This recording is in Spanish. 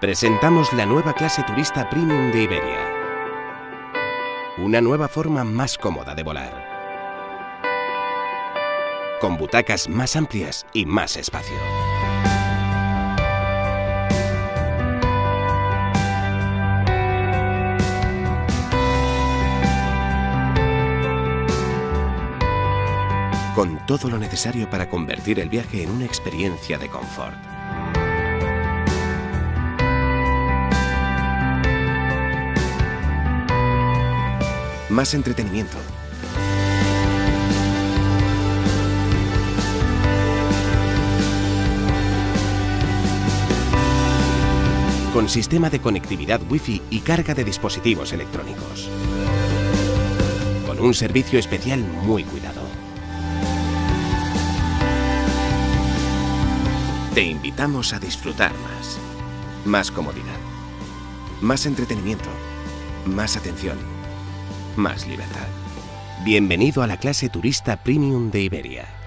Presentamos la nueva clase turista Premium de Iberia. Una nueva forma más cómoda de volar. Con butacas más amplias y más espacio. Con todo lo necesario para convertir el viaje en una experiencia de confort. Más entretenimiento. Con sistema de conectividad Wi-Fi y carga de dispositivos electrónicos. Con un servicio especial muy cuidado. Te invitamos a disfrutar más. Más comodidad. Más entretenimiento. Más atención. Más libertad. Bienvenido a la clase turista Premium de Iberia.